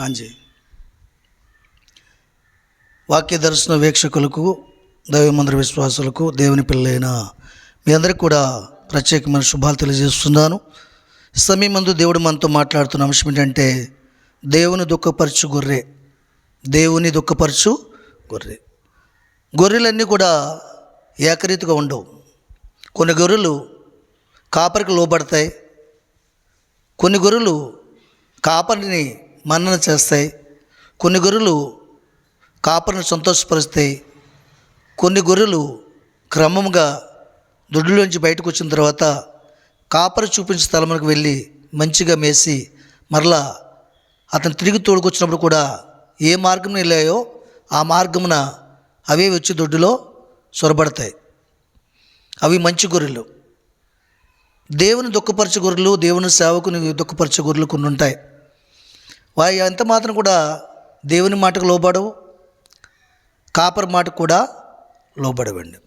ఆంజీ. వాక్య దర్శన వీక్షకులకు, దైవమందిర విశ్వాసులకు, దేవుని పిల్లలైన మీ అందరికీ కూడా ప్రత్యేకమైన శుభాలు తెలియజేస్తున్నాను. సమయం ముందు దేవుడు మనతో మాట్లాడుతున్న అంశం ఏంటంటే దేవుని దుఃఖపరచు గొర్రె. దేవుని దుఃఖపరచు గొర్రె. గొర్రెలన్నీ కూడా ఏకరీతిగా ఉండవు. కొన్ని గొర్రెలు కాపరికి లోబడతాయి, కొన్ని గొర్రెలు కాపరిని మన్నన చేస్తాయి, కొన్ని గొర్రెలు కాపరిని సంతోషపరుస్తాయి, కొన్ని గొర్రెలు క్రమంగా దొడ్లోంచి బయటకు వచ్చిన తర్వాత కాపరి చూపించిన స్థలములకు వెళ్ళి మంచిగా మేసి మరలా అతను తిరిగి తోడుకొచ్చినప్పుడు కూడా ఏ మార్గం వెళ్ళాయో ఆ మార్గమున అవే వచ్చి దొడ్డులో సొరబడతాయి. అవి మంచి గొర్రెలు. దేవుని దుఃఖపరచే గొర్రెలు, దేవుని సేవకుని దుఃఖపరచే గొర్రెలు కొన్ని ఉంటాయి. వాయి ఎంత మాత్రం కూడా దేవుని మాటకు లోబడవు, కాపరి మాటకు కూడా లోబడవండి.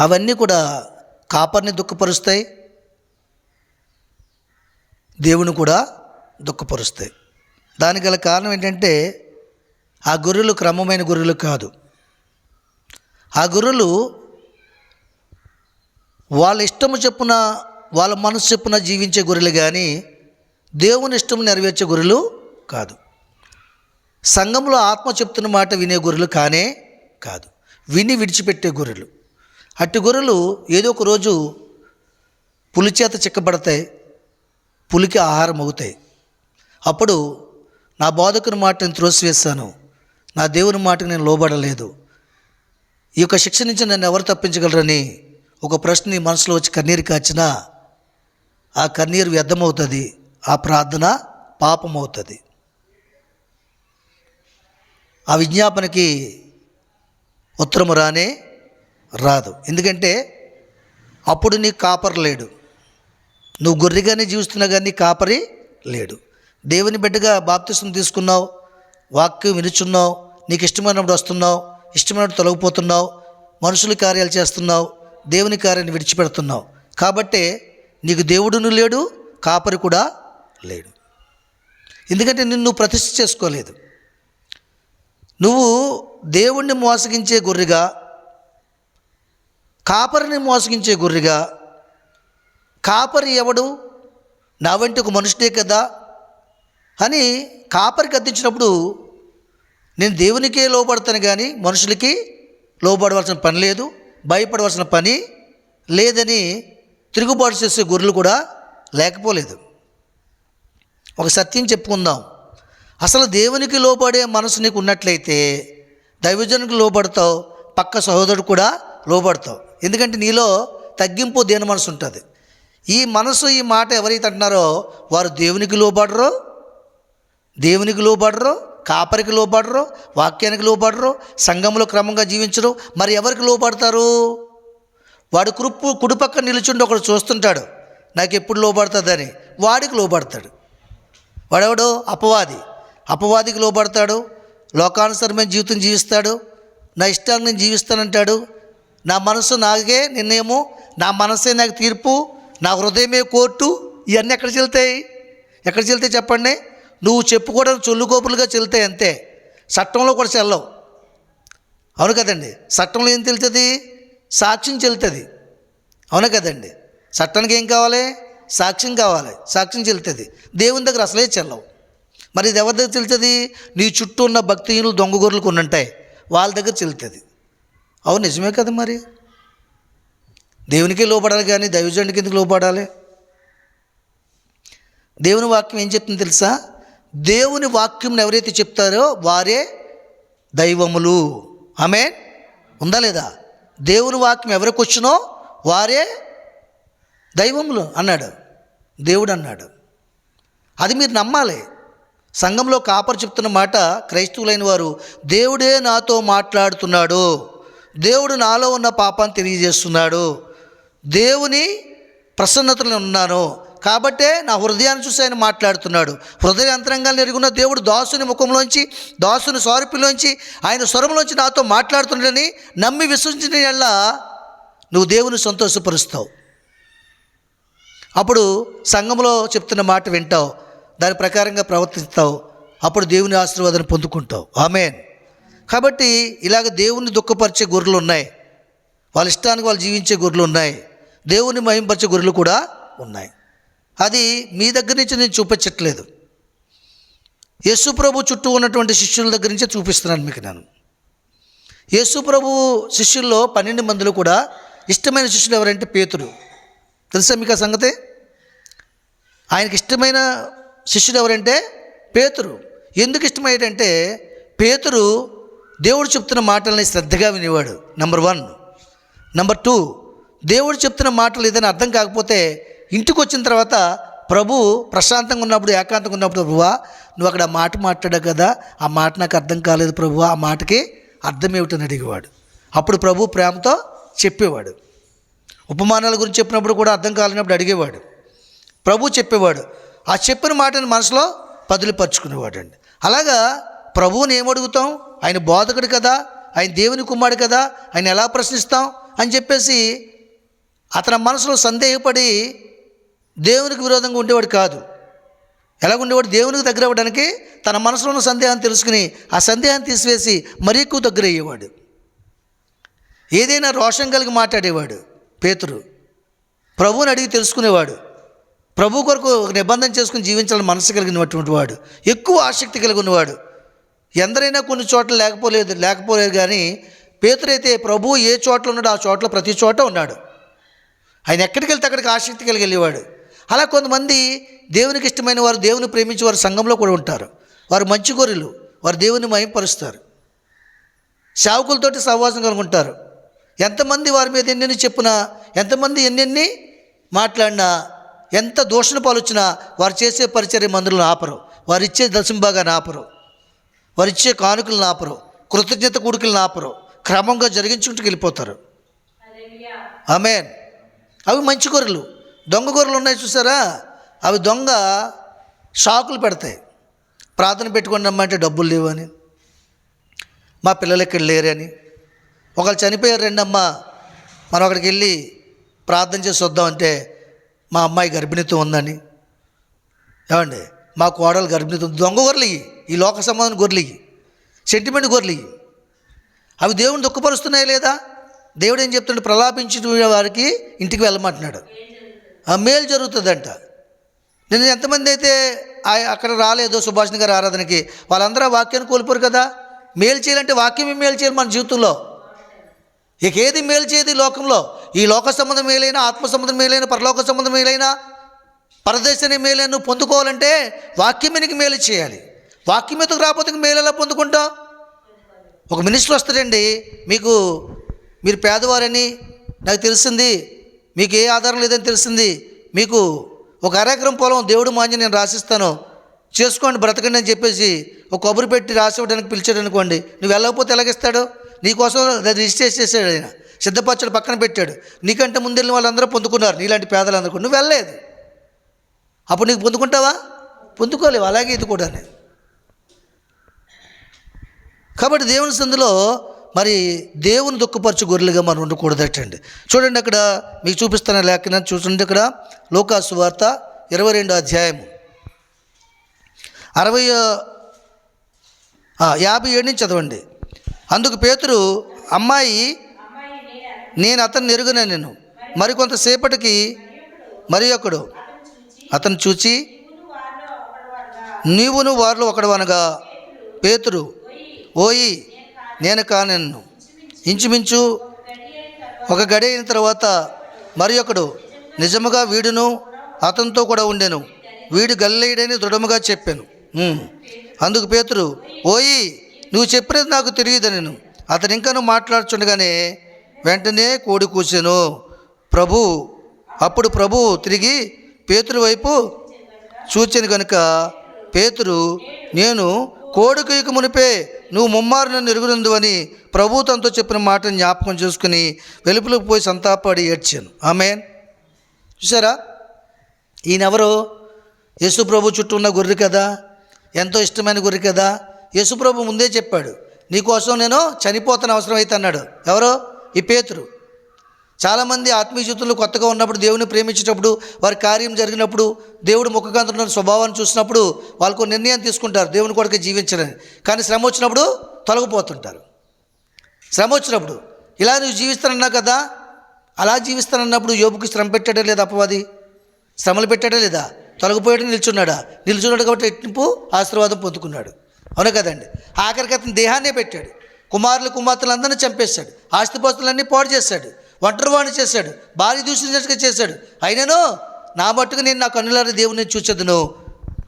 అవన్నీ కూడా కాపరిని దుఃఖపరుస్తాయి, దేవుని కూడా దుఃఖపరుస్తాయి. దానికి గల కారణం ఏంటంటే ఆ గొర్రెలు క్రమమైన గొర్రెలు కాదు. ఆ గొర్రెలు వాళ్ళ ఇష్టము చెప్పున, వాళ్ళ మనసు చెప్పున జీవించే గొర్రెలు కానీ దేవుని ఇష్టం నెరవేర్చే గొర్రెలు కాదు. సంఘంలో ఆత్మ చెప్తున్న మాట వినే గొర్రెలు కానే కాదు, విని విడిచిపెట్టే గొర్రెలు. అట్టి గొర్రెలు ఏదో ఒక రోజు పులి చేత చిక్కబడతాయి, పులికి ఆహారం అవుతాయి. అప్పుడు నా బోధకుని మాట నేను త్రోసివేశాను, నా దేవుని మాటకు నేను లోబడలేదు, ఈ యొక్క శిక్ష నుంచి నన్ను ఎవరు తప్పించగలరని ఒక ప్రశ్న నీ మనసులో వచ్చి కన్నీరు కాచినా ఆ కన్నీరు వ్యర్థమవుతుంది, ఆ ప్రార్థన పాపమవుతుంది. ఆ విజ్ఞాపనకి ఉత్తరము రానే రాదు. ఎందుకంటే అప్పుడు నీకు కాపరి లేడు, నువ్వు గొర్రెగానే జీవిస్తున్నా కానీ నీ కాపరి లేడు. దేవుని బిడ్డగా బాప్తిసం తీసుకున్నావు, వాక్యం వినుచున్నావు, నీకు ఇష్టమైనప్పుడు వస్తున్నావు, ఇష్టమైనప్పుడు తొలగిపోతున్నావు, మనుషుల కార్యాలు చేస్తున్నావు, దేవుని కార్యాన్ని విడిచిపెడుతున్నావు. కాబట్టే నీకు దేవుడును లేడు, కాపరి కూడా లేడు. ఎందుకంటే నిన్ను ప్రతిష్ఠ చేసుకోలేదు. నువ్వు దేవుణ్ణి మోసగించే గొర్రెగా, కాపరిని మోసగించే గొర్రెగా, కాపరి ఎవడు, నా వంటి ఒక మనుషుడే కదా అని కాపరికి అద్దించినప్పుడు నేను దేవునికే లోబడతాను కానీ మనుషులకి లోబడవలసిన పని లేదు, భయపడవలసిన పని లేదని తిరుగుబాటు చేసే గొర్రెలు కూడా లేకపోలేదు. ఒక సత్యం చెప్పుకుందాం, అసలు దేవునికి లోబడే మనసు నీకు ఉన్నట్లయితే దైవజనునికి లోబడతావు, పక్క సహోదరుడు కూడా లోబడతావు. ఎందుకంటే నీలో తగ్గింపు దేని మనసు ఉంటుంది. ఈ మనసు, ఈ మాట ఎవరైతే అంటున్నారో వారు దేవునికి లోబడరు, కాపరికి లోబడరు, వాక్యానికి లోబడరు, సంఘంలో క్రమంగా జీవించరు. మరి ఎవరికి లోబడతారు? వాడు కుడి పక్కన నిలుచుండి ఒకడు చూస్తుంటాడు, నాకు ఎప్పుడు లోబడుతుందని, వాడికి లోబడతాడు. వాడెవడు? అపవాదికి లోబడతాడు, లోకానుసరమైన జీవితం జీవిస్తాడు, నా ఇష్టాన్ని నేను జీవిస్తానంటాడు, నా మనసు నాకే నిర్ణయము, నా మనసే నాకు తీర్పు, నా హృదయమే కోర్టు. ఇవన్నీ ఎక్కడ చెల్తాయి చెప్పండి? నువ్వు చెప్పుకోవడానికి చొల్లుకోపులుగా చెల్తాయి అంతే, చట్టంలో కూడా చెల్లవు. అవును కదండి? చట్టంలో ఏం తెలుస్తుంది? సాక్ష్యం చెల్తుంది. అవును కదండి? చట్టానికి ఏం కావాలి? సాక్ష్యం కావాలి, సాక్ష్యం చెల్తుంది. దేవుని దగ్గర అసలే చెల్లవు. మరి ఇది ఎవరి దగ్గర చెల్తుంది? నీ చుట్టూ ఉన్న భక్తిహీనులు, దొంగ గొర్రెలు కొన్ని ఉంటాయి, వాళ్ళ దగ్గర చెల్తుంది. అవును, నిజమే కదా? మరి దేవునికే లోబడాలి కానీ దైవజనుడికి ఎందుకు లోబడాలి? దేవుని వాక్యం ఏం చెప్తుంది తెలుసా? దేవుని వాక్యం ఎవరైతే చెప్తారో వారే దైవములు. ఆమేన్. ఉందా లేదా? దేవుని వాక్యం ఎవరికి వచ్చినో వారే దైవములు అన్నాడు దేవుడు అన్నాడు. అది మీరు నమ్మాలి. సంఘంలో కాపరి చెప్తున్న మాట క్రైస్తవులైన వారు, దేవుడే నాతో మాట్లాడుతున్నాడు, దేవుడు నాలో ఉన్న పాపాన్ని తెలియజేస్తున్నాడు, దేవుని ప్రసన్నతలో ఉన్నాను కాబట్టే నా హృదయాన్ని చూసి ఆయన మాట్లాడుతున్నాడు. హృదయ అంతరంగాన్ని ఎరుగున్న దేవుడు దాసుని ముఖంలోంచి, దాసుని స్వరూపిలోంచి, ఆయన స్వరంలోంచి నాతో మాట్లాడుతున్నాడని నమ్మి విశ్వసించిన యెడల నువ్వు దేవుని సంతోషపరుస్తావు. అప్పుడు సంఘంలో చెప్తున్న మాట వింటావు, దాని ప్రకారంగా ప్రవర్తిస్తావు, అప్పుడు దేవుని ఆశీర్వాదాన్ని పొందుకుంటావు. ఆమేన్. కాబట్టి ఇలాగ దేవుని దుఃఖపరిచే గొర్రెలు ఉన్నాయి, వాళ్ళ ఇష్టానికి వాళ్ళు జీవించే గొర్రెలు ఉన్నాయి, దేవుని మహింపరిచే గొర్రెలు కూడా ఉన్నాయి. అది మీ దగ్గర నుంచి నేను చూపించట్లేదు, యేసు ప్రభు చుట్టూ ఉన్నటువంటి శిష్యుల దగ్గర నుంచే చూపిస్తున్నాను మీకు నేను. యేసు ప్రభు శిష్యుల్లో 12 మందిలో కూడా ఇష్టమైన శిష్యులు ఎవరంటే పేతురు. తెలుసా మీకు ఆ సంగతి? ఆయనకి ఇష్టమైన శిష్యుడు ఎవరంటే పేతురు. ఎందుకు ఇష్టమయ్యాడంటే పేతురు దేవుడు చెప్తున్న మాటల్ని శ్రద్ధగా వినేవాడు, నెంబర్ 1. నెంబర్ 2, దేవుడు చెప్తున్న మాటలు ఏదైనా అర్థం కాకపోతే ఇంటికి వచ్చిన తర్వాత ప్రభు ప్రశాంతంగా ఉన్నప్పుడు, ఏకాంతంగా ఉన్నప్పుడు, ప్రభువా నువ్వు అక్కడ ఆ మాట మాట్లాడావు కదా, ఆ మాట నాకు అర్థం కాలేదు ప్రభువా, ఆ మాటకి అర్థం ఏమిటని అడిగేవాడు. అప్పుడు ప్రభు ప్రేమతో చెప్పేవాడు. ఉపమానాల గురించి చెప్పినప్పుడు కూడా అర్థం కాలేనప్పుడు అడిగేవాడు, ప్రభు చెప్పేవాడు. ఆ చెప్పిన మాటను మనసులో పదిలిపరుచుకునేవాడు అండి. అలాగా ప్రభువుని ఏమడుగుతాం? ఆయన బోధకుడు కదా, ఆయన దేవుని కుమారుడు కదా, ఆయన ఎలా ప్రశ్నిస్తాం అని చెప్పేసి అతని మనసులో సందేహపడి దేవునికి విరోధంగా ఉండేవాడు కాదు. ఎలా ఉండేవాడు? దేవునికి దగ్గర అవ్వడానికి తన మనసులో ఉన్న సందేహాన్ని తెలుసుకుని ఆ సందేహాన్ని తీసివేసి మరీ ఎక్కువ దగ్గర అయ్యేవాడు. ఏదైనా రోషం కలిగి మాట్లాడేవాడు పేతురు. ప్రభువుని అడిగి తెలుసుకునేవాడు. ప్రభు కొరకు ఒక నిబంధన చేసుకుని జీవించాలని మనసు కలిగినటువంటి వాడు, ఎక్కువ ఆసక్తి కలిగి ఉన్నవాడు. ఎందరైనా కొన్ని చోట్ల లేకపోలేదు కానీ పేతురైతే ప్రభు ఏ చోట్ల ఉన్నాడో ఆ చోట్ల ప్రతి చోట ఉన్నాడు. ఆయన ఎక్కడికి వెళ్తే అక్కడికి ఆసక్తి కలిగి వెళ్ళేవాడు. అలా కొంతమంది దేవునికి ఇష్టమైన వారు, దేవుని ప్రేమించే వారు సంఘంలో కూడా ఉంటారు. వారు మంచి గొర్రెలు, వారు దేవుని మహింపరుస్తారు, సేవకులతోటి సహవాసం కలిగి ఉంటారు. ఎంతమంది వారి మీద ఎన్నెన్ని చెప్పినా, ఎంతమంది ఎన్నెన్ని మాట్లాడినా, ఎంత దూషణ పాలొచ్చినా వారు చేసే పరిచర్య మందులను ఆపరు, వారు ఇచ్చే దశంభాగాన్ని ఆపరు, వారు ఇచ్చే కానుకలను ఆపరు, కృతజ్ఞత కూడికలను ఆపరు, క్రమంగా జరిగించుకుంటూ వెళ్ళిపోతారు. ఆమేన్. అవి మంచి గొర్రెలు. దొంగ గొర్రెలు ఉన్నాయి చూసారా, అవి దొంగ షాకులు పెడతాయి. ప్రార్థన పెట్టుకొని రమ్మంటే డబ్బులు లేవని, మా పిల్లలు ఇక్కడ లేరని, ఒకళ్ళు చనిపోయారు రెండమ్మా మనం అక్కడికి వెళ్ళి ప్రార్థన చేసి వద్దామంటే మా అమ్మాయి గర్భిణీతో ఉందని, ఏమండి మా కోడలు గర్భిణీతో ఉంది. దొంగ గొర్రెలు ఈ లోక సంబంధం గొర్రెలు, సెంటిమెంట్ గొర్రెలు. అవి దేవుని దుఃఖపరుస్తున్నాయా లేదా? దేవుడు ఏం చెప్తుంటే ప్రలాపించిన వారికి ఇంటికి వెళ్ళమంటున్నాడు, ఆ మేలు జరుగుతుందంట. నేను ఎంతమంది అయితే అక్కడ రాలేదో సుభాషిణి గారి ఆరాధనకి, వాళ్ళందరూ ఆ వాక్యాన్ని కోల్పోరు కదా. మేలు చేయాలంటే వాక్యమే మేలు చేయాలి మన జీవితంలో. ఇక ఏది మేలు చేయదు ఈ లోకంలో. ఈ లోక సంబంధం మేలైనా, ఆత్మ సంబంధం మేలైనా, పరలోక సంబంధం మేలైనా, పరదేశాన్ని మేలైనా నువ్వు పొందుకోవాలంటే వాక్యమే నీకు మేలు చేయాలి. వాక్యం మీదకు రాకపోతే మేలు ఎలా పొందుకుంటావు? ఒక మినిస్టర్ వస్తాడండి, మీరు పేదవారని నాకు తెలిసింది, మీకు ఏ ఆధారం లేదని తెలిసింది, మీకు ఒక అరెకరం పొలం దేవుడు మాంజ నేను రాసిస్తాను, చేసుకోండి బ్రతకండి అని చెప్పేసి ఒక కబురు పెట్టి రాసి ఇవ్వడానికి పిలిచాడు అనుకోండి, నువ్వు వెళ్ళకపోతే ఎలాగిస్తాడు? నీకోసం రిజిస్టర్ చేసాడు, ఆయన సిద్ధపరచాడు, పక్కన పెట్టాడు. నీకంటే ముందు వెళ్ళిన వాళ్ళందరూ పొందుకున్నారు, నీలాంటి పేదలందరూ. నువ్వు వెళ్ళలేదు, అప్పుడు నీకు పొందుకుంటావా? పొందుకోలేవు. అలాగే ఇది కూడా. కాబట్టి దేవుని సందులో మరి దేవుని దుఃఖపరచు గొర్రెలుగా మనం ఉండకూడదటండి. చూడండి అక్కడ మీకు చూపిస్తున్న లేఖనాన్ని చూడండి. ఇక్కడ లూకా సువార్త 22వ అధ్యాయము 57 నుంచి చదవండి. అందుకు పేతురు, అమ్మాయి నేను అతన్ని ఎరుగను. మరికొంతసేపటికి మరి ఒకడు అతను చూచి, నీవును వారిలో ఒకడవనగా పేతురు, ఓయి నేను కానెను. ఇంచుమించు ఒక గడి అయిన తర్వాత మరి ఒకడు, నిజముగా వీడును అతనితో కూడా ఉండెను, వీడు గలిలయుడని దృఢముగా చెప్పాను. అందుకు పేతురు, ఓయి నువ్వు చెప్పినది నాకు తెలియదనెను. అతను ఇంకా నువ్వు మాట్లాడుచుండగానే వెంటనే కోడి కూర్చెను. అప్పుడు ప్రభు తిరిగి పేతురు వైపు చూచెను గనుక పేతురు, నేను కోడికి మునిపే నువ్వు ముమ్మారు నన్ను ఎరుగునందు అని ప్రభు తనతో చెప్పిన మాటను జ్ఞాపకం చేసుకుని వెలుపులకు పోయి సంతాపడి ఏడ్చాను. ఆమేన్. చూసారా, ఈయనెవరు? యేసు ప్రభు చుట్టూ ఉన్న గొర్రె కదా, ఎంతో ఇష్టమైన గొర్రె కదా. యేసు ప్రభు ముందే చెప్పాడు, నీకోసం నేను చనిపోతాను అవసరం అయితే అన్నాడు. ఎవరో? ఈ పేతురు. చాలామంది ఆత్మీయ జీవితంలో కొత్తగా ఉన్నప్పుడు, దేవుని ప్రేమించేటప్పుడు, వారి కార్యం జరిగినప్పుడు, దేవుడు ముఖకాంతున్న స్వభావాన్ని చూసినప్పుడు వాళ్ళకు నిర్ణయం తీసుకుంటారు దేవుని కొరకు జీవించాలని. కానీ శ్రమ వచ్చినప్పుడు తొలగిపోతుంటారు. శ్రమ వచ్చినప్పుడు ఇలా నువ్వు జీవిస్తానన్నావు కదా, అలా జీవిస్తానన్నప్పుడు యోబుకి శ్రమ పెట్టాడే లేదా అపవాది? శ్రమలు పెట్టాడా లేదా? తొలగిపోయాడు, నిల్చున్నాడు కాబట్టి రెట్టింపు ఆశీర్వాదం పొందుకున్నాడు. అవునా కదండి? ఆఖరికి అతని దేహాన్నే పెట్టాడు. కుమార్తెలందరినీ చంపేశాడు, ఆస్తిపాస్తులన్నీ పాడు చేశాడు, ఒంటరివాణి చేశాడు, భార్య దూషించినట్టుగా చేశాడు. అయినను నా మట్టుకు నేను నా కన్నులారా దేవుని చూచెదను,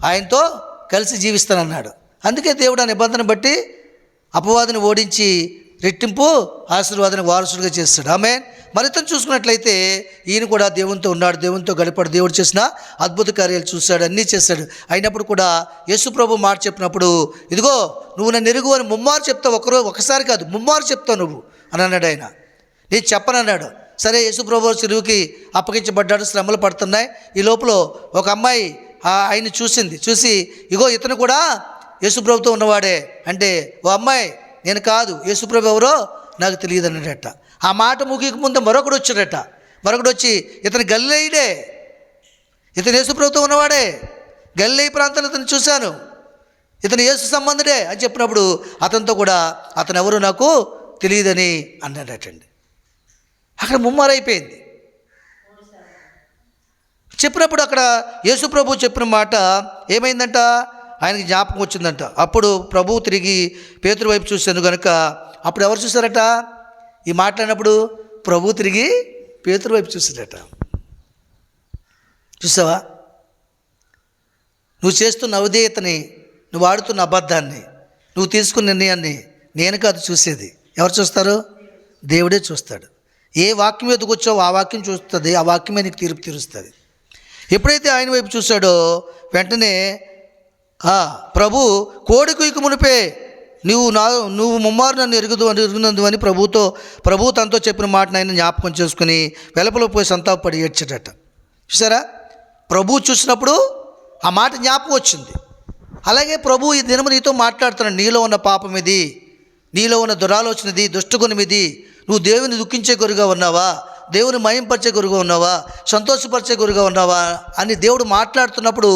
ఆయనతో కలిసి జీవిస్తానన్నాడు. అందుకే దేవుడు ఆ నిబంధన బట్టి అపవాదిని ఓడించి రెట్టింపు ఆశీర్వాదాన్ని వారసుడిగా చేస్తాడు. ఆమేన్. మరితను చూసుకున్నట్లయితే ఈయన కూడా దేవునితో ఉన్నాడు, దేవునితో గడిపాడు, దేవుడు చేసిన అద్భుత కార్యాలు చూశాడు, అన్నీ చేశాడు. అయినప్పుడు కూడా యేసు ప్రభు మాట చెప్పినప్పుడు, ఇదిగో నువ్వు నన్ను ఎరుగు అని ముమ్మారు చెప్తావు, ఒకసారి కాదు ముమ్మారు చెప్తావు నువ్వు అని అన్నాడు. ఆయన నేను చెప్పనన్నాడు. సరే, యేసు ప్రభు సిలువకి అప్పగించబడ్డాడు, శ్రమలు పడుతున్నాయి. ఈ లోపల ఒక అమ్మాయి ఆయన చూసి ఇగో ఇతను కూడా యేసు ప్రభుతో ఉన్నవాడే అంటే, ఓ అమ్మాయి నేను కాదు, యేసు ప్రభు ఎవరో నాకు తెలియదు అన్నాడట. ఆ మాట ముగికి ముందు మరొకడు వచ్చాడట. మరొకడు వచ్చి ఇతను గలిలయుడే, ఇతను యేసు ప్రభుతో ఉన్నవాడే, గలిలయ ప్రాంతంలో ఇతను చూశాను, ఇతను యేసు సంబంధుడే అని చెప్పినప్పుడు అతనితో కూడా అతను ఎవరు నాకు తెలియదని అన్నాడటండి. అక్కడ ముమ్మారైపోయింది. చెప్పినప్పుడు అక్కడ యేసు ప్రభు చెప్పిన మాట ఏమైందంట, ఆయనకి జ్ఞాపకం వచ్చిందంట. అప్పుడు ప్రభువు తిరిగి పేతురు వైపు చూశాను కనుక, అప్పుడు ఎవరు చూశారట? ఈ మాట్లాడినప్పుడు ప్రభువు తిరిగి పేతురు వైపు చూశాడట. చూసావా? నువ్వు చేస్తున్న అవిధేయతని, నువ్వు ఆడుతున్న అబద్ధాన్ని, నువ్వు తీసుకున్న నిర్ణయాన్ని నేను కాదు చూసేది. ఎవరు చూస్తారు? దేవుడే చూస్తాడు. ఏ వాక్యం ఎదుగు వచ్చావో ఆ వాక్యం చూస్తుంది, ఆ వాక్యమే నీకు తీర్పు తీరుస్తుంది. ఎప్పుడైతే ఆయన వైపు చూశాడో వెంటనే ప్రభు కోడి కుయ్యకు మునిపే నువ్వు ముమ్మారు నన్ను ఎరుగునందు అని ప్రభు తనతో చెప్పిన మాటను ఆయన జ్ఞాపకం చేసుకుని వెలుపల పోయి సంతాపడి ఏడ్చాడట. చూసారా? ప్రభు చూసినప్పుడు ఆ మాట జ్ఞాపకం వచ్చింది. అలాగే ప్రభు ఈ దినము నీతో మాట్లాడుతున్నాడు. నీలో ఉన్న పాపం ఇది, నీలో ఉన్న దురాలోచన ఇది, దుష్టగుణం ఇది. నువ్వు దేవుని దుఃఖించే గురుగా ఉన్నావా, దేవుని మయంపరిచే గురుగా ఉన్నావా, సంతోషపరిచే గురుగా ఉన్నావా అని దేవుడు మాట్లాడుతున్నప్పుడు,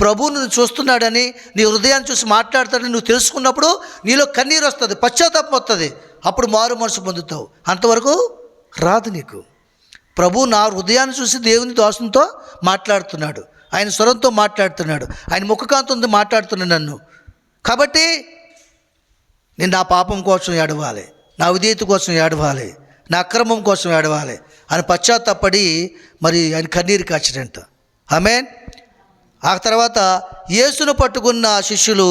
ప్రభువును నువ్వు చూస్తున్నాడని, నీ హృదయాన్ని చూసి మాట్లాడతాడని నువ్వు తెలుసుకున్నప్పుడు నీలో కన్నీరు వస్తుంది, పశ్చాత్తాపం వస్తుంది. అప్పుడు మారు మనసు పొందుతావు. అంతవరకు రాదు నీకు. ప్రభు నా హృదయాన్ని చూసి దేవుని దాసునితో మాట్లాడుతున్నాడు, ఆయన స్వరంతో మాట్లాడుతున్నాడు, ఆయన ముఖకాంతంతో మాట్లాడుతున్నాడు నన్ను. కాబట్టి నేను నా పాపం కోసం ఏడవాలి, నా విధేయత కోసం ఏడవాలి, నా అక్రమం కోసం ఏడవాలి అని పశ్చాత్తాపడి మరి ఆయన కన్నీరు కాచిడంట. ఆమేన్. ఆ తర్వాత యేసును పట్టుకున్న శిష్యులు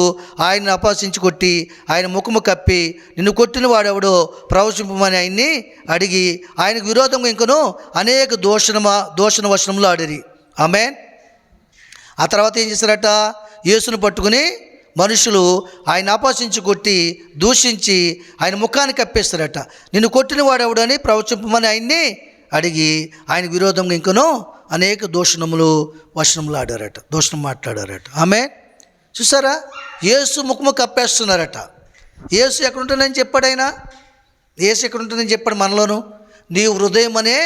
ఆయన్ని అపహసించి కొట్టి ఆయన ముఖము కప్పి, నిన్ను కొట్టిన వాడెవడో ప్రవచింపమని ఆయన్ని అడిగి ఆయనకు విరోధంగా ఇంకను అనేక దూషణ వచనములు ఆడిరి. ఆమేన్. ఆ తర్వాత ఏం చేశారట? యేసును పట్టుకుని మనుషులు ఆయన అపహసించి కొట్టి దూషించి ఆయన ముఖాన్ని కప్పేస్తారట. నిన్ను కొట్టిన వాడెవడు అని ప్రవచింపమని ఆయన్ని అడిగి ఆయన విరోధంగా ఇంకనూ అనేక వచనములు ఆడారట, దూషణం మాట్లాడారట. ఆమె చూసారా? యేసు ముఖము కప్పేస్తున్నారట. యేసు ఎక్కడుంటానని చెప్పాడు ఆయన. యేసు ఎక్కడుంటానని చెప్పాడు మనలోను. నీ హృదయం అనే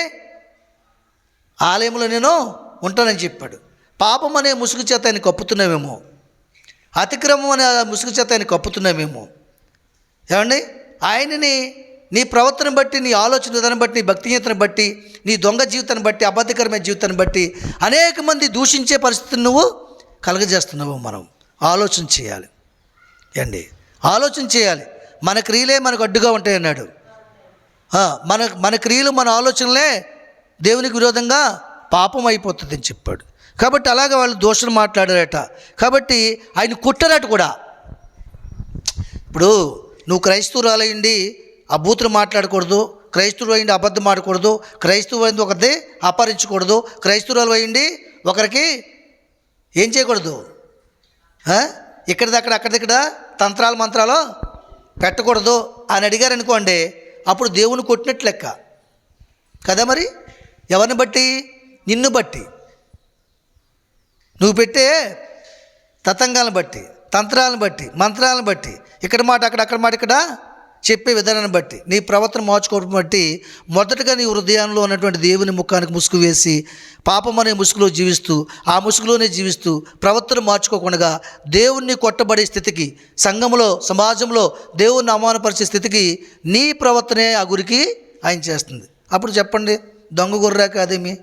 ఆలయంలో నేను ఉంటానని చెప్పాడు. పాపం అనే ముసుగు చేత ఆయన కప్పుతున్నామేమో, అతిక్రమం అనే ముసుగు చేత ఆయన కప్పుతున్నామేమో. ఏమండి? ఆయనని నీ ప్రవర్తన బట్టి, నీ ఆలోచన విధానం బట్టి, నీ భక్తిహీనతను బట్టి, నీ దొంగ జీవితాన్ని బట్టి, అబద్ధకరమైన జీవితాన్ని బట్టి అనేక మంది దూషించే పరిస్థితిని నువ్వు కలగజేస్తున్నావు. మనం ఆలోచన చేయాలి అండి, ఆలోచన చేయాలి. మన క్రియలే మనకు అడ్డుగా ఉంటాయి అన్నాడు. మన క్రియలు, మన ఆలోచనలే దేవునికి విరోధంగా పాపం అయిపోతుంది అని చెప్పాడు. కాబట్టి అలాగే వాళ్ళు దోషణ మాట్లాడారట. కాబట్టి ఆయన కొట్టారట కూడా. ఇప్పుడు నువ్వు క్రైస్తవురాలయ్యండి అబూతులు మాట్లాడకూడదు, క్రైస్తవులు అయ్యండి అబద్ధం ఆడకూడదు, క్రైస్తవు అయింది ఒకరిది అపహరించకూడదు, క్రైస్తవురాలు అయ్యండి ఒకరికి ఏం చేయకూడదు, అక్కడిదక్కడ తంత్రాలు మంత్రాలు పెట్టకూడదు అని అడిగారు అనుకోండి, అప్పుడు దేవుని కొట్టినట్లు లెక్క కదా. మరి ఎవరిని బట్టి? నిన్ను బట్టి, నువ్వు పెట్టే తతంగాలను బట్టి, తంత్రాలను బట్టి, మంత్రాలను బట్టి, ఇక్కడ మాట అక్కడ, అక్కడ మాట ఇక్కడ చెప్పే విధానాన్ని బట్టి, నీ ప్రవర్తన మార్చుకోవడం బట్టి మొదటగా నీ హృదయంలో ఉన్నటువంటి దేవుని ముఖానికి ముసుగు వేసి పాపం అనే ముసుగులో జీవిస్తూ ఆ ముసుగులోనే జీవిస్తూ ప్రవర్తన మార్చుకోకుండా దేవుణ్ణి కొట్టబడే స్థితికి, సంఘంలో సమాజంలో దేవుణ్ణి అవమానపరిచే స్థితికి నీ ప్రవర్తనే ఆ గురికి ఆయన చేస్తుంది. అప్పుడు చెప్పండి, దొంగ గొర్రె కాదేమి?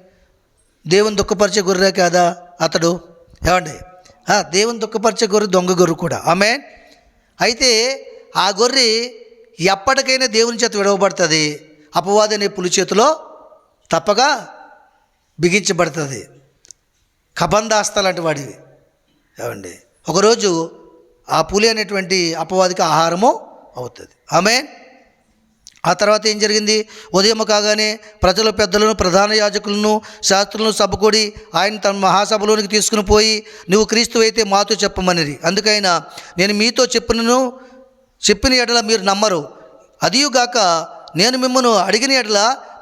దేవుని దుఃఖపరిచే గొర్రె కాదా అతడు? ఏమండి, దేవుని దుఃఖపరిచే గొర్రె దొంగ గొర్రె కూడా. ఆమేన్. అయితే ఆ గొర్రె ఎప్పటికైనా దేవుని చేత విడవబడుతుంది, అపవాది అనే పులి చేతిలో తప్పగా బిగించబడుతుంది. కబందాస్త లాంటి వాడివి. ఏమండి, ఒకరోజు ఆ పులి అనేటువంటి అపవాదికి ఆహారము అవుతుంది. ఆమేన్. ఆ తర్వాత ఏం జరిగింది? ఉదయం కాగానే ప్రజల పెద్దలను, ప్రధాన యాజకులను, శాస్త్రులను సభకూడి ఆయన తన మహాసభలోనికి తీసుకుని పోయి, నువ్వు క్రీస్తు అయితే మాతో చెప్పమనిరి. అందుకైనా నేను మీతో చెప్పిన ఎడల మీరు నమ్మరు, అదియుగాక నేను మిమ్మల్ని అడిగిన ఎడల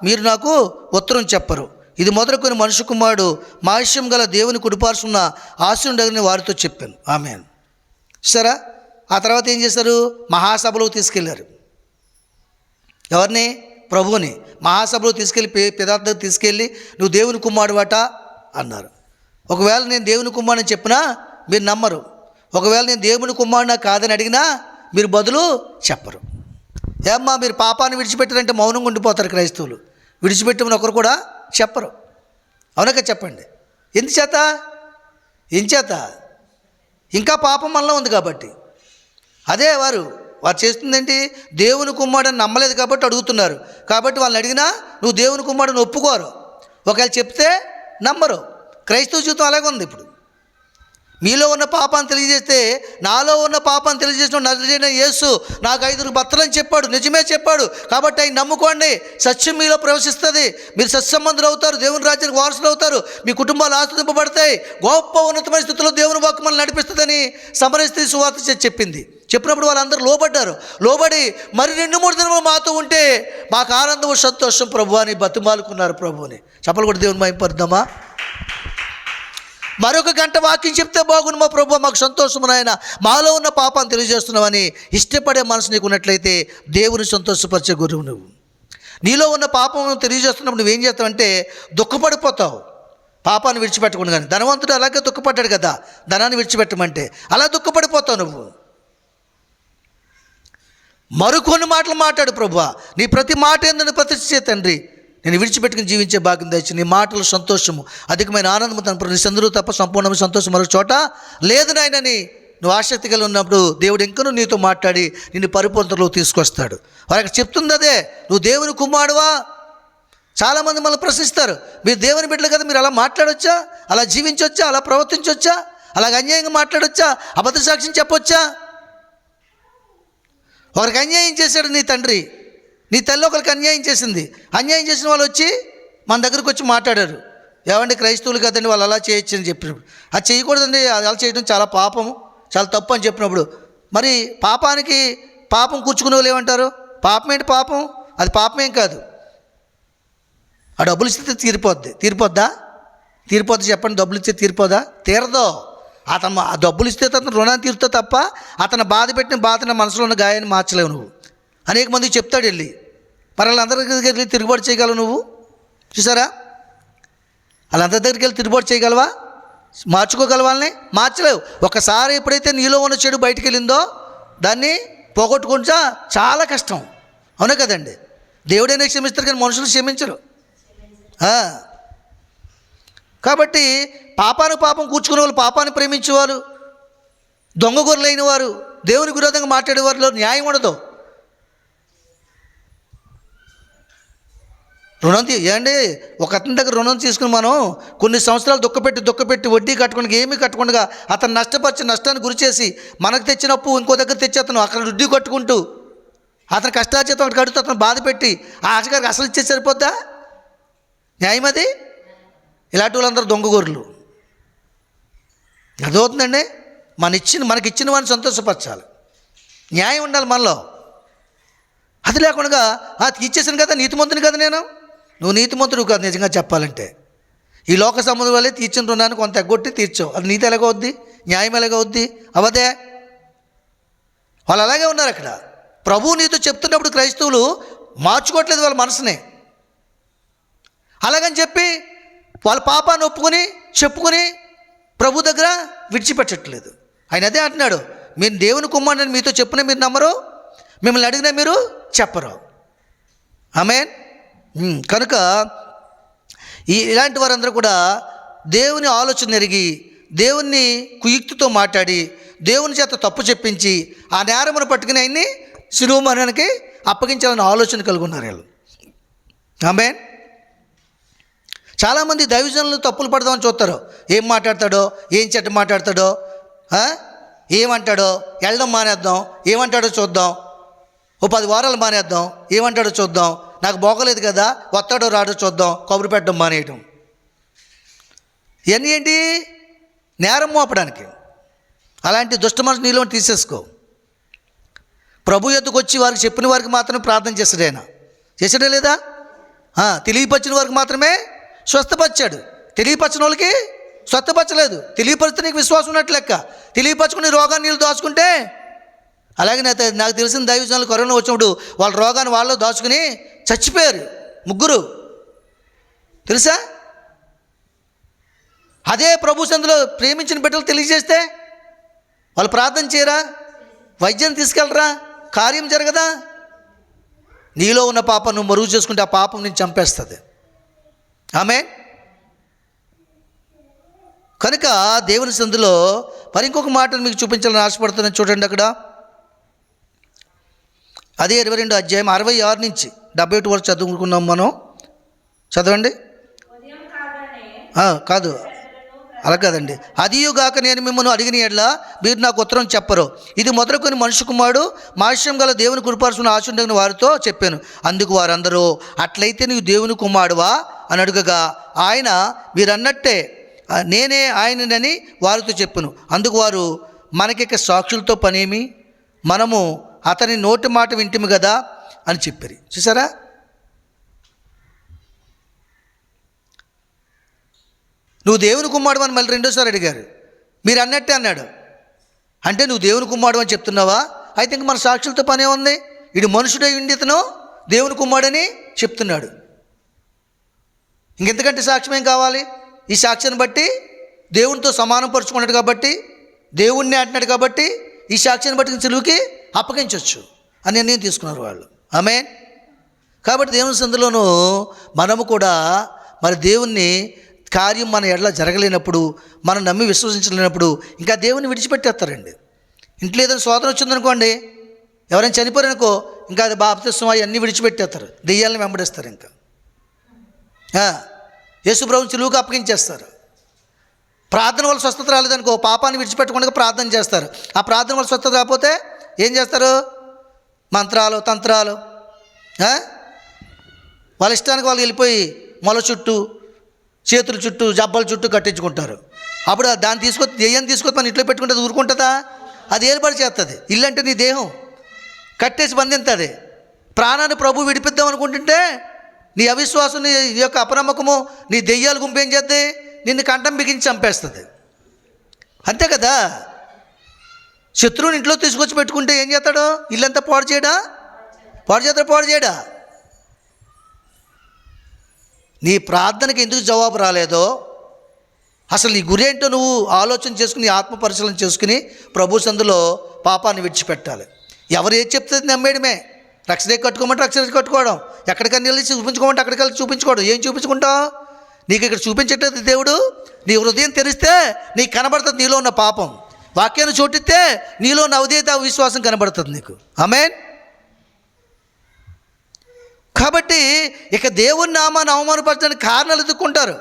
మీరు నాకు ఉత్తరం చెప్పరు. ఇది మొదలుకొని మనుష్య కుమారుడు మహేశ్యం గల దేవుని కుడిపార్శ్వన ఆశీనుడని వారితో చెప్పాను. ఆమేన్. సరే, ఆ తర్వాత ఏం చేశారు? మహాసభలోకి తీసుకెళ్లారు. ఎవరిని? ప్రభువుని. మహాసభలో తీసుకెళ్ళి పిదాత దగ్గర తీసుకెళ్ళి నువ్వు దేవుని కుమారుడట అన్నారు. ఒకవేళ నేను దేవుని కుమారుని చెప్పినా మీరు నమ్మరు, ఒకవేళ నేను దేవుని కుమారుడు కాదని అడిగినా మీరు బదులు చెప్పరు. ఏమ్మా, మీరు పాపాన్ని విడిచిపెట్టారంటే మౌనంగా ఉండిపోతారు క్రైస్తవులు. విడిచిపెట్టమని ఒకరు కూడా చెప్పరు. అవునక చెప్పండి. ఎందుచేత? ఎంచేత? ఇంకా పాపం మనలో ఉంది కాబట్టి. అదే వారు చేస్తుందేంటి? దేవుని కుమారుడని నమ్మలేదు కాబట్టి అడుగుతున్నారు. కాబట్టి వాళ్ళని అడిగినా నువ్వు దేవుని కుమారుడిని ఒప్పుకోరు, ఒకవేళ చెప్తే నమ్మరు. క్రైస్తవ జీవితం అలాగే ఉంది. ఇప్పుడు మీలో ఉన్న పాపాన్ని తెలియజేస్తే, నాలో ఉన్న పాపాన్ని తెలియజేసిన నజరేయుడైన యేసు నాకు 5 బత్తలని చెప్పాడు, నిజమే చెప్పాడు. కాబట్టి ఆయన నమ్ముకోండి, సత్యం మీలో ప్రవేశిస్తుంది, మీరు సత్సంబంధులు అవుతారు, దేవుని రాజ్యానికి వారసులు అవుతారు, మీ కుటుంబాలు ఆస్వాదింపబడతాయి, గొప్ప ఉన్నతమైన స్థితిలో దేవుని వాక్కు మనల్ని నడిపిస్తుందని సమరయ స్త్రీ సువార్త చెప్పింది. చెప్పినప్పుడు వాళ్ళందరూ లోబడి మరి 2-3 దినములు మాతో ఉంటే మాకు ఆనందము, సంతోషం ప్రభు అని బతిమాలుకున్నారు. ప్రభుని చెప్పలు కూడా దేవుని మహిమపరుద్దామా? మరొక గంట వాక్యం చెప్తే బాగుండు మా ప్రభు, మాకు సంతోషము నాయన, మాలో ఉన్న పాపాన్ని తెలియజేస్తున్నామని ఇష్టపడే మనసు నీకు ఉన్నట్లయితే దేవుని సంతోషపరిచే గురువు నువ్వు. నీలో ఉన్న పాపం తెలియజేస్తున్నప్పుడు నువ్వేం చేస్తావంటే దుఃఖపడిపోతావు, పాపాన్ని విడిచిపెట్టకుండా. కానీ ధనవంతుడు అలాగే దుఃఖపడ్డాడు కదా, ధనాన్ని విడిచిపెట్టమంటే అలా దుఃఖపడిపోతావు నువ్వు. మరికొన్ని మాటలు మాట్లాడు ప్రభువా, నీ ప్రతి మాట ఏందని ప్రతిష్ఠించే తండ్రి, నేను విడిచిపెట్టుకుని జీవించే భాగ్యం దయచి. నీ మాటలు సంతోషము, అధికమైన ఆనందము తన నీ సందులో తప్ప సంపూర్ణమైన సంతోషం మరొక చోట లేదు నాయనని నువ్వు ఆసక్తి కలిగి ఉన్నప్పుడు దేవుడు ఇంకనూ నీతో మాట్లాడి నిన్ను పరిపూర్ణతలో తీసుకొస్తాడు. వారికి చెప్తుంది అదే, నువ్వు దేవుని కుమారుడువా. చాలామంది మనల్ని ప్రశ్నిస్తారు, మీరు దేవుని బిడ్డలు కదా, మీరు అలా మాట్లాడొచ్చా, అలా జీవించవచ్చా, అలా ప్రవర్తించవచ్చా, అలాగ అన్యాయంగా మాట్లాడొచ్చా, అబద్ధ సాక్ష్యం చెప్పొచ్చా? ఒకరికి అన్యాయం చేశాడు నీ తండ్రి, నీ తల్లి ఒకరికి అన్యాయం చేసింది. అన్యాయం చేసిన వాళ్ళు వచ్చి మన దగ్గరకు వచ్చి మాట్లాడారు, ఏమండి క్రైస్తవులు కదండి వాళ్ళు అలా చేయొచ్చు అని చెప్పినప్పుడు, అది చేయకూడదండి, అలా చేయడం చాలా పాపము, చాలా తప్పు అని చెప్పినప్పుడు, మరి పాపం కూర్చుకునే వాళ్ళు ఏమంటారు? పాపం ఏంటి? పాపం అది పాపమేం కాదు. ఆ డబ్బులు ఇస్తే తీరిపోద్ది చెప్పండి. డబ్బులు ఇస్తే తీరిపోదా? తీరదో. అతను ఆ డబ్బులు ఇస్తే అతను రుణాన్ని తీరుతో తప్ప అతను బాధ పెట్టిన బాధన మనసులో ఉన్న గాయాన్ని మార్చలేవు నువ్వు. అనేక మందికి చెప్తాడు వెళ్ళి, మరి వాళ్ళందరి దగ్గరికి వెళ్ళి తిరుగుబాటు చేయగలవు నువ్వు? చూసారా, వాళ్ళందరి దగ్గరికి వెళ్ళి తిరుగుబాటు చేయగలవా? మార్చుకోగలవాళ్ళని? మార్చలేవు. ఒకసారి ఎప్పుడైతే నీలో ఉన్న చెడు బయటికి వెళ్ళిందో దాన్ని పోగొట్టుకుంటా చాలా కష్టం. అవునా కదండి? దేవుడైనా క్షమిస్తారు కానీ మనుషులు క్షమించరు. కాబట్టి పాపం కూర్చుకునే వాళ్ళు, పాపాన్ని ప్రేమించేవారు, దొంగ గొర్రెలైన వారు, దేవునికి విరోధంగా మాట్లాడే వారిలో న్యాయం ఉండదు. ఏమండి, ఒక అతని దగ్గర రుణం తీసుకుని మనం కొన్ని సంవత్సరాలు దుఃఖపెట్టి వడ్డీ కట్టకుండా ఏమీ కట్టకుండా అతను నష్టాన్ని గురిచేసి మనకు తెచ్చిన అప్పు ఇంకో దగ్గర తెచ్చి అతను అక్కడ వడ్డీ కట్టుకుంటూ అతను కష్టాచేతం అక్కడ కడుతూ అతను బాధ పెట్టి ఆ ఆశగారికి అసలు ఇచ్చే సరిపోద్దా? న్యాయం అది? ఇలాంటి వాళ్ళందరూ దొంగ గొర్రెలు. అదవుతుందండి. మనకిచ్చిన వాడిని సంతోషపరచాలి, న్యాయం ఉండాలి మనలో. అది లేకుండా ఇచ్చేసాను కదా, నీతిమంతుని కదా నేను. నువ్వు నీతిమంతుడు కాదు నిజంగా చెప్పాలంటే. ఈ లోక సంబంధం వల్లే తీర్చిన రుణాన్ని కొంత ఎగ్గొట్టి తీర్చావు, అది నీతి ఎలాగ అవుద్ది? న్యాయం ఎలాగ అవుద్ది? అవదే. వాళ్ళు అలాగే ఉన్నారు అక్కడ. ప్రభువు నీతో చెప్తున్నప్పుడు క్రైస్తవులు మార్చుకోవట్లేదు వాళ్ళ మనసుని. అలాగని చెప్పి వాళ్ళ పాపాన్ని ఒప్పుకొని చెప్పుకొని ప్రభు దగ్గర విడిచిపెట్టట్లేదు. ఆయన అదే అంటున్నాడు, మీరు దేవుని కుమారుడని మీతో చెప్పినా మీరు నమ్మరు, మిమ్మల్ని అడిగినా మీరు చెప్పరు. ఆమేన్. కనుక ఇలాంటి వారందరూ కూడా దేవుని ఆలోచన ఎరిగి దేవుణ్ణి కుయుక్తితో మాట్లాడి దేవుని చేత తప్పు చెప్పించి ఆ నేరమును పట్టుకుని ఆయన్ని శిలువ మరణానికి అప్పగించాలని ఆలోచన కలిగి ఉన్నారు వీళ్ళు. ఆమేన్. చాలామంది దైవజనులు తప్పులు పడదామని చూస్తారు. ఏం మాట్లాడతాడో, ఏం చెడ్డ మాట్లాడతాడో, ఏమంటాడో, వెళ్ళడం మానేద్దాం, ఏమంటాడో చూద్దాం, ఓ 10 వారాలు మానేద్దాం, ఏమంటాడో చూద్దాం, నాకు బాగోలేదు కదా, వస్తాడో రాడో చూద్దాం, కబురు పెట్టడం మానేయటం. ఇవన్నీ ఏంటి? నేరం మోపడానికి. అలాంటి దుష్ట మనసు నీలో తీసేసుకో. ప్రభు ఎద్దుకు వచ్చి వారికి చెప్పిన వారికి మాత్రమే ప్రార్థన చేస్తాడు ఆయన. చేసాడే లేదా? తెలియపరిచిన వారికి మాత్రమే స్వస్థపరిచాడు. తెలియపరిచిన వాళ్ళకి స్వస్థపరచలేదు. తెలియపరిస్తే నీకు విశ్వాసం ఉన్నట్లు లెక్క. తెలియపరచుకుని రోగాన్ని నీళ్ళు దాచుకుంటే, అలాగే నాకు తెలిసిన దైవజనులు కరోనా వచ్చినప్పుడు వాళ్ళ రోగాన్ని వాళ్ళు దాచుకుని చచ్చిపోయారు 3 తెలుసా? అదే ప్రభు సందులో ప్రేమించిన బిడ్డలు తెలియజేస్తే వాళ్ళు ప్రార్థన చేయరా? వైద్యం తీసుకెళ్ళరా? కార్యం జరగదా? నీలో ఉన్న పాపం నువ్వు మరుగు చేసుకుంటే ఆ పాపం నేను చంపేస్తుంది. ఆమేన్. కనుక దేవుని సందులో మరి ఇంకొక మాటను మీకు చూపించాలని ఆశపడుతున్నాను. చూడండి, అక్కడ అదే 22 అధ్యాయం 66 నుంచి 71 వరకు చదువుకున్నాం మనం. చదవండి. కాదు, అలా కాదండి. అదియుగాక నేను మిమ్మల్ని అడిగిన ఎడ్ల మీరు నాకు ఉత్తరం చెప్పరు. ఇది మొదలుకొని మనుష్య కుమారుడు మానుష్యం గల దేవుని కుడిపార్శ్వన ఆశుండగిన వారితో చెప్పాను. అందుకు వారందరూ, అట్లయితే నీవు దేవుని కుమారుడువా అని అడుగగా ఆయన, మీరన్నట్టే నేనే ఆయనని వారితో చెప్పాను. అందుకు వారు, మనకిక సాక్షులతో పనేమి, మనము అతని నోటి మాట వింటిమి కదా అని చెప్పారు. చూసారా? నువ్వు దేవుని కుమారుడు అని మళ్ళీ 2సారి అడిగారు. మీరు అన్నట్టే అన్నాడు. అంటే నువ్వు దేవుని కుమారుడు అని చెప్తున్నావా? అయితే ఇంక మన సాక్షులతో పనే ఉంది. ఇది మనుషుడై ఉండి ఇతను దేవుని కుమారుడని చెప్తున్నాడు. ఇంకెంతకంటే సాక్ష్యం ఏం కావాలి? ఈ సాక్ష్యాన్ని బట్టి దేవునితో సమానం పరుచుకున్నాడు కాబట్టి, దేవుణ్ణి అంటున్నాడు కాబట్టి ఈ సాక్ష్యాన్ని బట్టి సిలువకి అప్పగించవచ్చు అని నిర్ణయం తీసుకున్నారు వాళ్ళు. ఆమేన్. కాబట్టి దేవుని సందులోనూ మనము కూడా మరి దేవుణ్ణి కార్యం మన ఎడల జరగలేనప్పుడు, మనం నమ్మి విశ్వసించలేనప్పుడు ఇంకా దేవుని విడిచిపెట్టేస్తారండి. ఇంట్లో ఏదైనా శోధన వచ్చిందనుకోండి, ఎవరైనా చనిపోయారనుకో, ఇంకా అది బాప్తిస్మం అన్నీ విడిచిపెట్టేస్తారు, దెయ్యాలను వెంబడిస్తారు. ఇంకా యేసుప్రభుని సిలువకు అప్పగించేస్తారు. ప్రార్థన వల్ల స్వస్థత రాలేదనుకో, పాపాన్ని విడిచిపెట్టకుండా ప్రార్థన చేస్తారు. ఆ ప్రార్థన వల్ల స్వస్థత రాకపోతే ఏం చేస్తారు? మంత్రాలు, తంత్రాలు, వాళ్ళ ఇష్టానికి వాళ్ళు వెళ్ళిపోయి మొల చుట్టూ, చేతుల చుట్టూ, జబ్బల చుట్టూ కట్టించుకుంటారు. అప్పుడు దాన్ని తీసుకొచ్చి, దెయ్యాన్ని తీసుకొచ్చి మన ఇంట్లో పెట్టుకుంటే అది ఊరుకుంటుందా? అది ఏర్పాటు చేస్తుంది. ఇల్లు అంటే నీ దేహం కట్టేసి బంధిస్తుంది. ప్రాణాన్ని ప్రభు విడిపిద్దాం అనుకుంటుంటే నీ అవిశ్వాసం, నీ యొక్క అపనమ్మకము, నీ దెయ్యాలు గుంపు ఏం చేద్ది? నిన్ను కంఠం బిగించి చంపేస్తుంది. అంతే కదా? శత్రువుని ఇంట్లో తీసుకొచ్చి పెట్టుకుంటే ఏం చేస్తాడు? ఇల్లంతా పాడు చేయడా? పాడు చేయడా? నీ ప్రార్థనకి ఎందుకు జవాబు రాలేదో, అసలు నీ గురి ఏంటో నువ్వు ఆలోచన చేసుకుని, ఆత్మ పరిశీలన చేసుకుని ప్రభు సందులో పాపాన్ని విడిచిపెట్టాలి. ఎవరు ఏది చెప్తే నమ్మేయడమే. రక్షణ కట్టుకోమంటే రక్షణ కట్టుకోవడం, ఎక్కడికన్నా వెళ్ళి చూపించుకోమంటే అక్కడికి వెళ్ళి చూపించుకోవడం. ఏం చూపించుకుంటావు? నీకు ఇక్కడ చూపించేటది దేవుడు. నీ హృదయం తెరిస్తే నీకు కనబడుతుంది నీలో ఉన్న పాపం. వాక్యాన్ని చోటిస్తే నీలో ఉన్న అవిధేయత, విశ్వాసం కనబడుతుంది నీకు. ఆమేన్. కాబట్టి ఇక దేవుని నామాన్ని అవమానపరచడానికి కారణాలు ఎదుర్కొంటారు.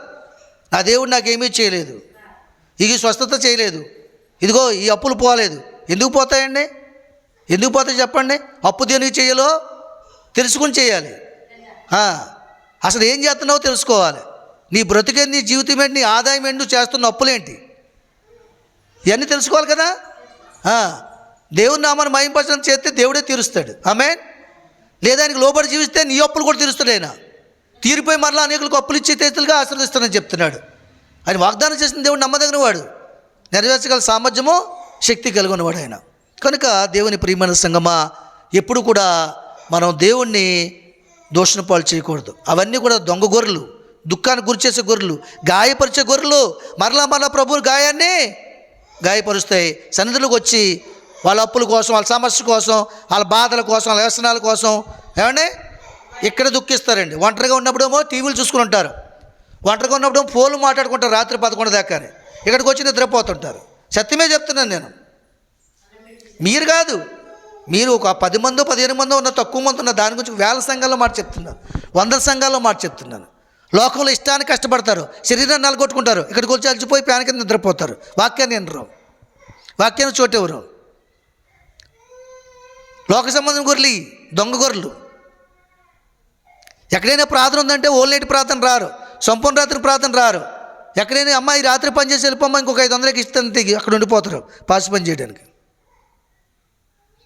నా దేవుడు నాకేమీ చేయలేదు, ఇది స్వస్థత చేయలేదు, ఇదిగో ఈ అప్పులు పోలేదు. ఎందుకు పోతాయండి? ఎందుకు పోతాయి చెప్పండి? అప్పు దేనికి చేయాలో తెలుసుకుని చేయాలి. అసలు ఏం చేస్తున్నావో తెలుసుకోవాలి. నీ బ్రతికేంటి, నీ జీవితం ఏంటి, నీ ఆదాయం ఏంటి, నువ్వు చేస్తున్న అప్పులేంటి, ఇవన్నీ తెలుసుకోవాలి కదా. దేవుని నామాన్ని మహింపరచడం చేస్తే దేవుడే తీరుస్తాడు. ఆమేన్. లేదా ఆయనకు లోబడి జీవిస్తే నీ అప్పులు కూడా తీరుస్తాడు ఆయన. తీరిపోయి మరలా అనేకులకు అప్పులు ఇచ్చే చేతులుగా ఆశీర్వదిస్తానని చెప్తున్నాడు. ఆయన వాగ్దానం చేసిన దేవుడు నమ్మదగిన వాడు, నెరవేర్చగల సామర్థ్యము, శక్తి కలిగినవాడు ఆయన. కనుక దేవుని ప్రియమైన సంగమా, ఎప్పుడు కూడా మనం దేవుణ్ణి దూషణ పాలు చేయకూడదు. అవన్నీ కూడా దొంగ గొర్రెలు, దుఃఖానికి గురి చేసే గొర్రెలు, గాయపరిచే గొర్రెలు మరలా ప్రభువుని గాయాన్ని గాయపరుస్తాయి. సన్నిధిలోకి వచ్చి వాళ్ళ అప్పుల కోసం, వాళ్ళ సమస్య కోసం, వాళ్ళ బాధల కోసం, వాళ్ళ వ్యసనాల కోసం ఏమండి ఇక్కడ దుఃఖిస్తారండి. ఒంటరిగా ఉన్నప్పుడేమో టీవీలు చూసుకుని ఉంటారు, ఒంటరిగా ఉన్నప్పుడేమో ఫోన్లు మాట్లాడుకుంటారు రాత్రి 11 దాకానే. ఇక్కడికి వచ్చి నిద్రపోతుంటారు. సత్యమే చెప్తున్నాను నేను, మీరు కాదు. మీరు ఒక 10 మందో 15 మందో ఉన్న, తక్కువ మంది ఉన్న, దాని గురించి వేల సంఘాల్లో మాట చెప్తున్నాను, 100 సంఘాల్లో మాట చెప్తున్నాను. లోకంలో ఇష్టానికి కష్టపడతారు, శరీరాన్ని నలగొట్టుకుంటారు, ఇక్కడికి వచ్చి అలసిపోయి ప్యాన్ కింద నిద్రపోతారు. వాక్యాన్ని వినరు, వాక్యాన్ని చోటెవరు. లోక సంబంధం గొర్రెలు, దొంగ గొర్రెలు. ఎక్కడైనా ప్రార్థన ఉందంటే ఓన్లైట్ ప్రార్థన రారు, సంపూర్ణ రాత్రి ప్రార్థన రారు. ఎక్కడైనా అమ్మాయి రాత్రి పని చేసి వెళ్ళిపోమ్మా ఇంకొక 500కి ఇస్తాను తిరిగి అక్కడ ఉండిపోతారు పాసి పని చేయడానికి.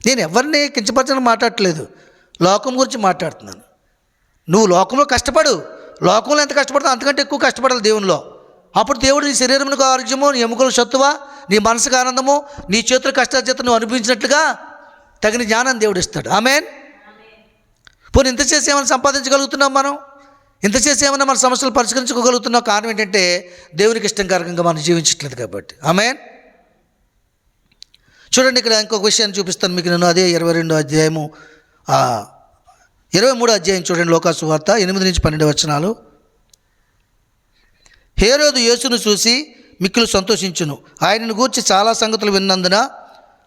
నేను ఎవరిని కించపరచని మాట్లాడట్లేదు, లోకం గురించి మాట్లాడుతున్నాను. నువ్వు లోకంలో కష్టపడు, లోకంలో ఎంత కష్టపడతావు అంతకంటే ఎక్కువ కష్టపడాలి దేవునిలో. అప్పుడు దేవుడు నీ శరీరమునకు ఆరోగ్యము, నీ ఎముకలకు సత్తువ, నీ మనసుకు ఆనందము, నీ చేతుల కష్టార్జిత నువ్వు అనిపించినట్లుగా తగిన జ్ఞానం దేవుడు ఇస్తాడు. ఆమేన్. పోనీ ఇంత చేసి ఏమైనా సంపాదించగలుగుతున్నాం మనం? ఇంత చేసి ఏమైనా మన సమస్యలు పరిష్కరించుకోగలుగుతున్నాం? కారణం ఏంటంటే దేవునికి ఇష్టంకరంగా మనం జీవించట్లేదు కాబట్టి. ఆమేన్. చూడండి, ఇక్కడ ఇంకొక విషయాన్ని చూపిస్తాను మీకు నేను. అదే 22వ అధ్యాయము 23వ అధ్యాయం చూడండి, లోకాసు వార్త 8-12 వచనాలు. హేరోదు యేసును చూసి మిక్కిలి సంతోషించును, ఆయనను గూర్చి చాలా సంగతులు విన్నందున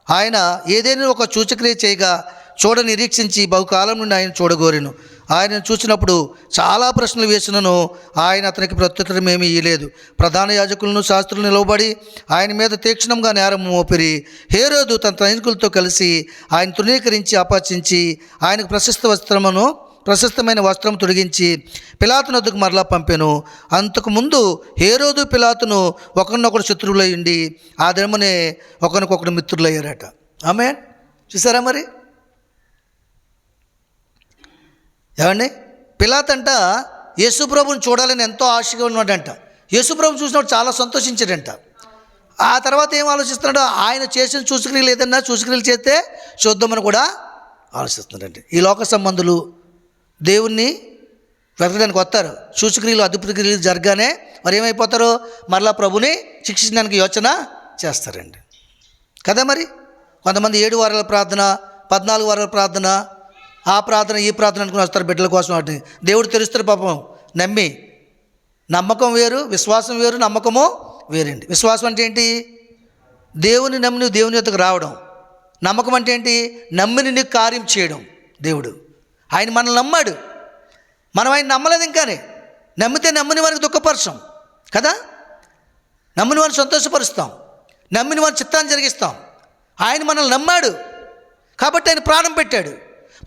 ఆయన ఏదైనా ఒక సూచక్రియ చేయగా చూడ నిరీక్షించి బహుకాలం నుండి ఆయన చూడగోరెను. ఆయనను చూసినప్పుడు చాలా ప్రశ్నలు వేసినను ఆయన అతనికి ప్రత్యుత్తరం ఏమీ ఇయ్యలేదు. ప్రధాన యాజకులను శాస్త్రులు నిలవబడి ఆయన మీద తీక్షణంగా నేరం మోపిరి. హేరోదు తన సైనికులతో కలిసి ఆయన తృణీకరించి అపహరించి ఆయనకు ప్రశస్తమైన వస్త్రం తొడిగించి పిలాతును వద్దకు మరలా పంపెను. అంతకుముందు హేరోదు పిలాతును ఒకరినొకరు శత్రువులై ఉండి ఆ దినమునే ఒకరికొకరు మిత్రులయ్యారట. ఆమేన్. చూసారా మరి? ఏమండి, పిలాత్ అంట యేసుప్రభుని చూడాలని ఎంతో ఆశగా ఉన్నాడంట. యేసుప్రభుని చూసినప్పుడు చాలా సంతోషించాడంట. ఆ తర్వాత ఏం ఆలోచిస్తున్నాడు? ఆయన చేసిన సూచక్రియలు ఏదన్నా సూచక్రియలు చేస్తే చూద్దామని కూడా ఆలోచిస్తున్నాడంట. ఈ లోక సంబంధులు దేవుణ్ణి వెతకడానికి వస్తారు, సూచక్రియలు అద్భుత క్రియలు జరగానే మరి ఏమైపోతారు? మరలా ప్రభుని శిక్షించడానికి యోచన చేస్తారండి కదా. మరి కొంతమంది 7 వారాల ప్రార్థన, 14 వారాల ప్రార్థన, ఆ ప్రార్థన ఈ ప్రార్థన అనుకుని వస్తారు బిడ్డల కోసం. వాటిని దేవుడు తెలుస్తారు పాపం. నమ్మకం వేరు, విశ్వాసం వేరు, నమ్మకము వేరండి. విశ్వాసం అంటే ఏంటి? దేవుని నమ్మి నువ్వు దేవుని యొద్దకు రావడం. నమ్మకం అంటే ఏంటి? నమ్మిని నీకు కార్యం చేయడం. దేవుడు ఆయన మనల్ని నమ్మాడు, మనం ఆయన నమ్మలేదు. ఇంకానే నమ్మితే నమ్మిన వారికి దుఃఖపరచం కదా, నమ్మిన వారిని సంతోషపరుస్తాం, నమ్మిన వారి చిత్తాన్ని జరిగిస్తాం. ఆయన మనల్ని నమ్మాడు కాబట్టి ఆయన ప్రాణం పెట్టాడు.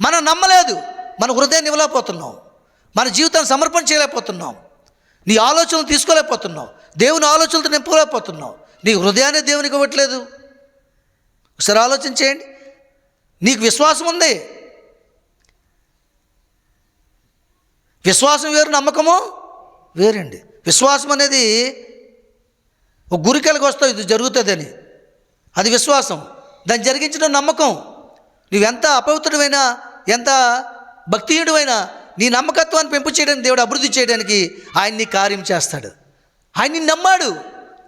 మనం నమ్మలేదు, మన హృదయాన్ని ఇవ్వలేకపోతున్నాం, మన జీవితాన్ని సమర్పణ చేయలేకపోతున్నాం, నీ ఆలోచనలు తీసుకోలేకపోతున్నావు, దేవుని ఆలోచనలతో నింపుకోలేకపోతున్నావు, నీ హృదయాన్ని దేవునికి ఇవ్వట్లేదు. ఒకసారి ఆలోచించేయండి. నీకు విశ్వాసం ఉంది, విశ్వాసం వేరు, నమ్మకము వేరండి. విశ్వాసం అనేది ఒక గురికెళ్ళకి వస్తావు, ఇది జరుగుతుందని, అది విశ్వాసం. దాన్ని జరిగించడం నమ్మకం. నువ్వెంత అపవిత్రుడైనా, ఎంత భక్తిహీనుడైనా నీ నమ్మకత్వాన్ని పెంపు చేయడానికి, దేవుడు అభివృద్ధి చేయడానికి ఆయన నీ కార్యం చేస్తాడు. ఆయన నిన్ను నమ్మాడు,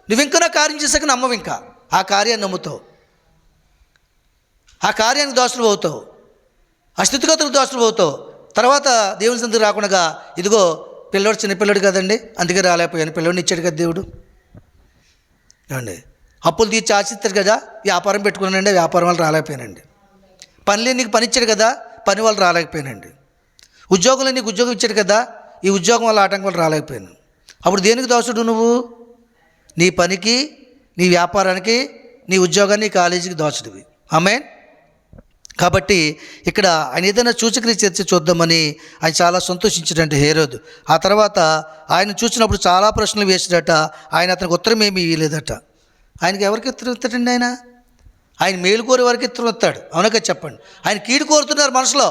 నువ్వు ఇంకా నా కార్యం చేశాక నమ్మవు. ఇంకా ఆ కార్యాన్ని నమ్ముతావు, ఆ కార్యానికి దోషులు అవుతావు, ఆ స్థితిగతులకు దోషులు అవుతావు. తర్వాత దేవుని సన్నిధికి రాకుండా ఇదిగో పిల్లడు చిన్నపిల్లడు కదండి అందుకే రాలేకపోయాను, పిల్లడిని ఇచ్చాడు కదా దేవుడు. ఏమండి, అప్పులు తీర్చి ఆశిస్తాడు కదా, వ్యాపారం పెట్టుకున్నానండి, వ్యాపారం వాళ్ళు రాలేకపోయానండి. పనిలో నీకు పని ఇచ్చాడు కదా, పని వాళ్ళు రాలేకపోయానండి. ఉద్యోగంలో నీకు ఉద్యోగం ఇచ్చాడు కదా, ఈ ఉద్యోగం వల్ల ఆటంకం వల్ల రాలేకపోయాను. అప్పుడు దేనికి దోషుడు నువ్వు? నీ పనికి, నీ వ్యాపారానికి, నీ ఉద్యోగాన్ని, నీ కాలేజీకి దోషుడివి. ఆమేన్. కాబట్టి ఇక్కడ ఆయన ఏదైనా సూచక్రియ చేసి చూద్దామని ఆయన చాలా సంతోషించాడంట హేరోదు. ఆ తర్వాత ఆయన చూసినప్పుడు చాలా ప్రశ్నలు వేసాడట. ఆయన అతనికి ఉత్తరం ఏమీ ఇవ్వలేదట. ఆయనకి ఎవరికి ఉత్తరం ఇస్తాడండి? ఆయన మేలు కోరే వారికి ఉత్తరం ఇస్తాడు. అవునగా చెప్పండి. ఆయన కీడు కోరుతున్నారు మనసులో.